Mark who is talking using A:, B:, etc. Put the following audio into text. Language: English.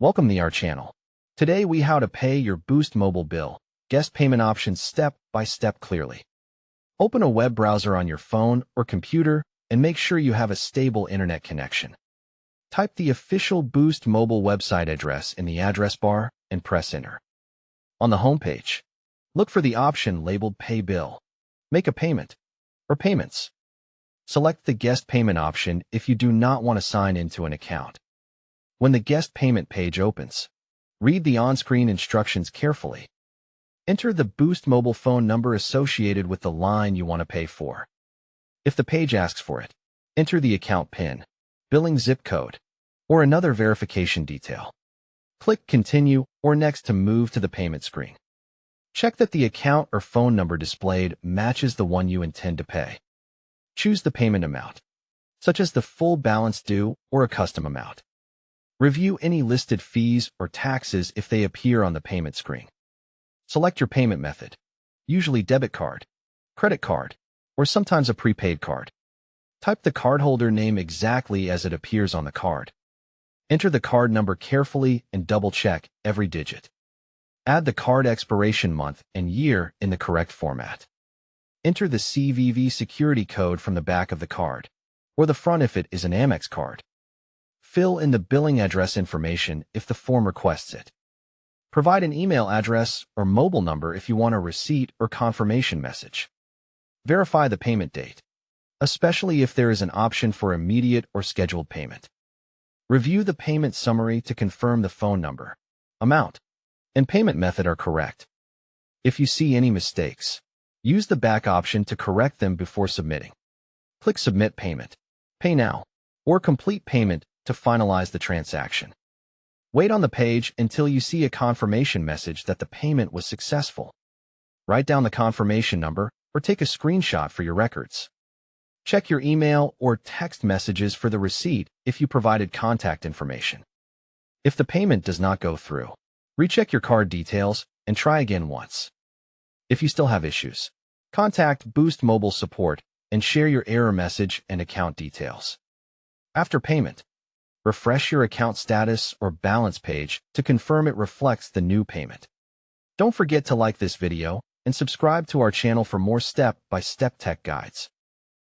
A: Welcome to our channel. Today we how to pay your Boost mobile bill. Guest payment options step by step clearly. Open a web browser on your phone or computer and make sure you have a stable internet connection. Type the official Boost mobile website address in the address bar and press enter. On the homepage, look for the option labeled Pay Bill, Make a Payment, or Payments. Select the guest payment option if you do not want to sign into an account. When the guest payment page opens, read the on-screen instructions carefully. Enter the Boost mobile phone number associated with the line you want to pay for. If the page asks for it, enter the account PIN, billing zip code, or another verification detail. Click Continue or Next to move to the payment screen. Check that the account or phone number displayed matches the one you intend to pay. Choose the payment amount, such as the full balance due or a custom amount. Review any listed fees or taxes if they appear on the payment screen. Select your payment method, usually debit card, credit card, or sometimes a prepaid card. Type the cardholder name exactly as it appears on the card. Enter the card number carefully and double-check every digit. Add the card expiration month and year in the correct format. Enter the CVV security code from the back of the card, or the front if it is an Amex card. Fill in the billing address information if the form requests it. Provide an email address or mobile number if you want a receipt or confirmation message. Verify the payment date, especially if there is an option for immediate or scheduled payment. Review the payment summary to confirm the phone number, amount, and payment method are correct. If you see any mistakes, use the back option to correct them before submitting. Click Submit Payment, Pay Now, or Complete Payment to finalize the transaction. Wait on the page until you see a confirmation message that the payment was successful. Write down the confirmation number or take a screenshot for your records. Check your email or text messages for the receipt if you provided contact information. If the payment does not go through, recheck your card details and try again once. If you still have issues, contact Boost Mobile Support and share your error message and account details. After payment, refresh your account status or balance page to confirm it reflects the new payment. Don't forget to like this video and subscribe to our channel for more step-by-step tech guides.